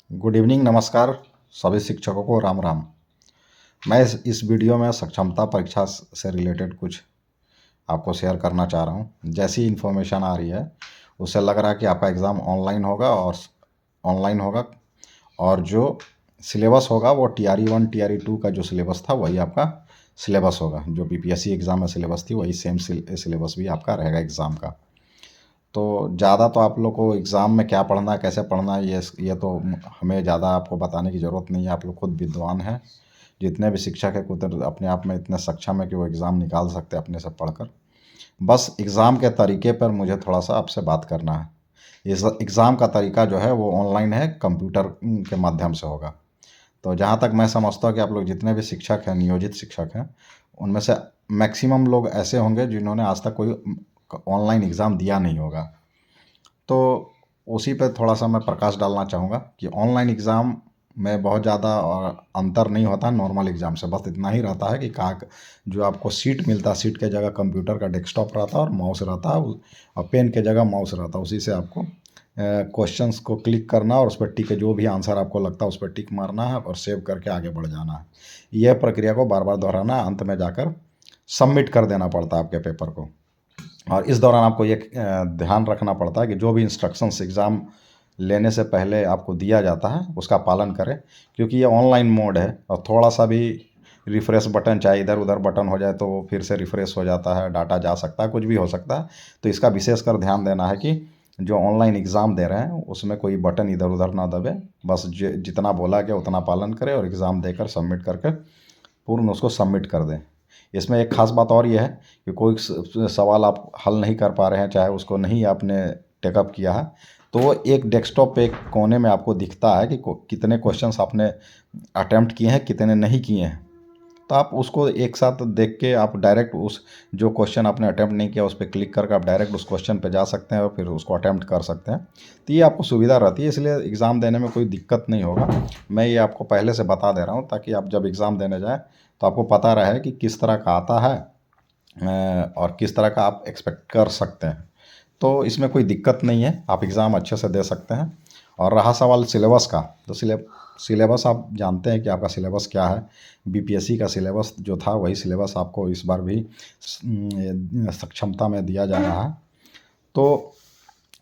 Good evening, नमस्कार सभी शिक्षकों को राम राम। मैं इस वीडियो में सक्षमता परीक्षा से रिलेटेड कुछ आपको शेयर करना चाह रहा हूँ। जैसी इन्फॉर्मेशन आ रही है उससे लग रहा है कि आपका एग्ज़ाम ऑनलाइन होगा और जो सिलेबस होगा वो TRE 1 TRE 2 का जो सिलेबस था वही आपका सिलेबस होगा। जो BPSC एग्ज़ाम में सिलेबस थी वही सेम सिलेबस भी आपका रहेगा एग्ज़ाम का। तो ज़्यादा तो आप लोग को एग्ज़ाम में क्या पढ़ना है, कैसे पढ़ना है, ये तो हमें ज़्यादा आपको बताने की ज़रूरत नहीं है। आप लोग खुद विद्वान हैं। जितने भी शिक्षक हैं खुद अपने आप में इतने सक्षम है कि वो एग्ज़ाम निकाल सकते हैं अपने से पढ़कर। बस एग्ज़ाम के तरीके पर मुझे थोड़ा सा आपसे बात करना है। इस एग्ज़ाम का तरीका जो है वो ऑनलाइन है, कंप्यूटर के माध्यम से होगा। तो जहाँ तक मैं समझता हूँ कि आप लोग जितने भी शिक्षक हैं, नियोजित शिक्षक हैं, उनमें से मैक्सिमम लोग ऐसे होंगे जिन्होंने आज तक कोई ऑनलाइन एग्ज़ाम दिया नहीं होगा। तो उसी पे थोड़ा सा मैं प्रकाश डालना चाहूँगा कि ऑनलाइन एग्ज़ाम में बहुत ज़्यादा अंतर नहीं होता नॉर्मल एग्ज़ाम से। बस इतना ही रहता है कि जो आपको सीट मिलता है, सीट के जगह कंप्यूटर का डेस्कटॉप रहता है और माउस रहता है, और पेन के जगह माउस रहता है। उसी से आपको क्वेश्चंस को क्लिक करना और उस पर टिक, जो भी आंसर आपको लगता है उस पर टिक मारना है और सेव करके आगे बढ़ जाना है। यह प्रक्रिया को बार बार दोहराना है, अंत में जाकर सबमिट कर देना पड़ता है आपके पेपर को। और इस दौरान आपको ये ध्यान रखना पड़ता है कि जो भी इंस्ट्रक्शंस एग्ज़ाम लेने से पहले आपको दिया जाता है उसका पालन करें, क्योंकि ये ऑनलाइन मोड है और थोड़ा सा भी रिफ़्रेश बटन, चाहे इधर उधर बटन हो जाए तो वो फिर से रिफ़्रेश हो जाता है, डाटा जा सकता है, कुछ भी हो सकता है। तो इसका विशेषकर ध्यान देना है कि जो ऑनलाइन एग्ज़ाम दे रहे हैं उसमें कोई बटन इधर उधर ना दबे। बस जितना बोला गया उतना पालन करें और एग्ज़ाम देकर सबमिट करके पूर्ण उसको सबमिट कर दें। इसमें एक ख़ास बात और ये है कि कोई सवाल आप हल नहीं कर पा रहे हैं, चाहे उसको नहीं आपने टेकअप किया है, तो वो एक डेस्कटॉप पे एक कोने में आपको दिखता है कि कितने क्वेश्चंस आपने अटेम्प्ट किए हैं, कितने नहीं किए हैं। तो आप उसको एक साथ देख के आप डायरेक्ट उस जो क्वेश्चन आपने अटेम्प्ट नहीं किया उस पर क्लिक करके आप डायरेक्ट उस क्वेश्चन पे जा सकते हैं और फिर उसको अटेम्प्ट कर सकते हैं। तो ये आपको सुविधा रहती है, इसलिए एग्ज़ाम देने में कोई दिक्कत नहीं होगा। मैं ये आपको पहले से बता दे रहा हूँ ताकि आप जब एग्ज़ाम देने जाएँ तो आपको पता रहे कि किस तरह का आता है और किस तरह का आप एक्सपेक्ट कर सकते हैं। तो इसमें कोई दिक्कत नहीं है, आप एग्ज़ाम अच्छे से दे सकते हैं। और रहा सवाल सिलेबस का, तो सिलेबस आप जानते हैं कि आपका सिलेबस क्या है। BPSC का सिलेबस जो था वही सिलेबस आपको इस बार भी सक्षमता में दिया जा रहा है। तो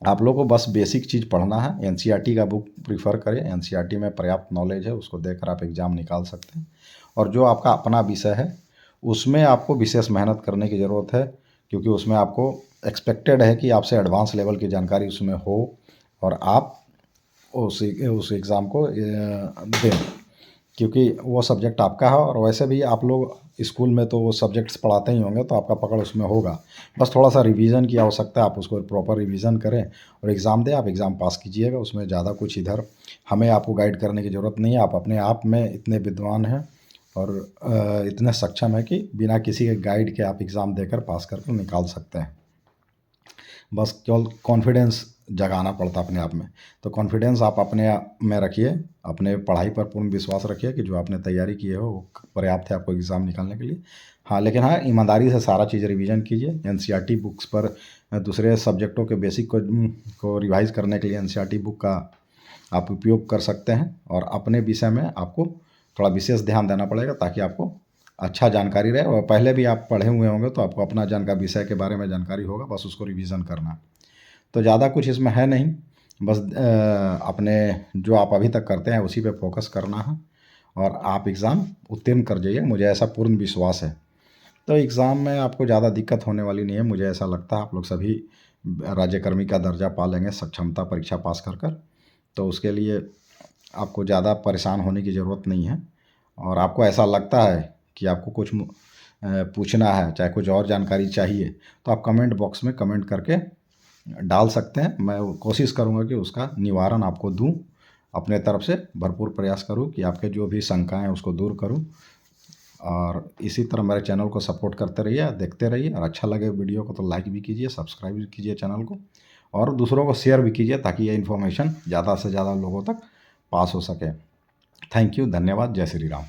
आप लोगों को बस बेसिक चीज़ पढ़ना है। NCERT का बुक प्रीफर करें, NCERT में पर्याप्त नॉलेज है, उसको देकर आप एग्ज़ाम निकाल सकते हैं। और जो आपका अपना विषय है उसमें आपको विशेष मेहनत करने की ज़रूरत है, क्योंकि उसमें आपको एक्सपेक्टेड है कि आपसे एडवांस लेवल की जानकारी उसमें हो और आप उस एग्ज़ाम को दें, क्योंकि वो सब्जेक्ट आपका है। और वैसे भी आप लोग स्कूल में तो वो सब्जेक्ट्स पढ़ाते ही होंगे, तो आपका पकड़ उसमें होगा। बस थोड़ा सा रिवीजन की आवश्यकता है, आप उसको प्रॉपर रिवीजन करें और एग्ज़ाम दें। आप एग्ज़ाम पास कीजिएगा, उसमें ज़्यादा कुछ इधर हमें आपको गाइड करने की ज़रूरत नहीं है। आप अपने आप में इतने विद्वान हैं और इतने सक्षम है कि बिना किसी के गाइड के आप एग्ज़ाम देकर पास करके निकाल सकते हैं। बस केवल कॉन्फिडेंस जगाना पड़ता अपने आप में। तो कॉन्फिडेंस आप अपने आप में रखिए, अपने पढ़ाई पर पूर्ण विश्वास रखिए कि जो आपने तैयारी की है वो पर्याप्त है आपको एग्ज़ाम निकालने के लिए। हाँ, लेकिन हाँ, ईमानदारी से सारा चीज़ रिवीजन कीजिए। NCERT बुक्स पर दूसरे सब्जेक्टों के बेसिक को रिवाइज़ करने के लिए NCERT बुक का आप उपयोग कर सकते हैं। और अपने विषय में आपको थोड़ा विशेष ध्यान देना पड़ेगा ताकि आपको अच्छा जानकारी रहे। और पहले भी आप पढ़े हुए होंगे तो आपको अपना विषय के बारे में जानकारी होगा, बस उसको रिवीजन करना। तो ज़्यादा कुछ इसमें है नहीं, बस अपने जो आप अभी तक करते हैं उसी पे फोकस करना है और आप एग्ज़ाम उत्तीर्ण कर जाइए, मुझे ऐसा पूर्ण विश्वास है। तो एग्ज़ाम में आपको ज़्यादा दिक्कत होने वाली नहीं है, मुझे ऐसा लगता है। आप लोग सभी राज्यकर्मी का दर्जा पा लेंगे सक्षमता परीक्षा पास कर। तो उसके लिए आपको ज़्यादा परेशान होने की ज़रूरत नहीं है। और आपको ऐसा लगता है कि आपको कुछ पूछना है, चाहे कुछ और जानकारी चाहिए, तो आप कमेंट बॉक्स में कमेंट करके डाल सकते हैं। मैं कोशिश करूँगा कि उसका निवारण आपको दूँ, अपने तरफ से भरपूर प्रयास करूँ कि आपके जो भी शंकाएँ हैं उसको दूर करूँ। और इसी तरह मेरे चैनल को सपोर्ट करते रहिए, देखते रहिए। और अच्छा लगे वीडियो को तो लाइक भी कीजिए, सब्सक्राइब भी कीजिए चैनल को, और दूसरों को शेयर भी कीजिए ताकि ये इन्फॉर्मेशन ज़्यादा से ज़्यादा लोगों तक पास हो सके। थैंक यू, धन्यवाद, जय श्री राम।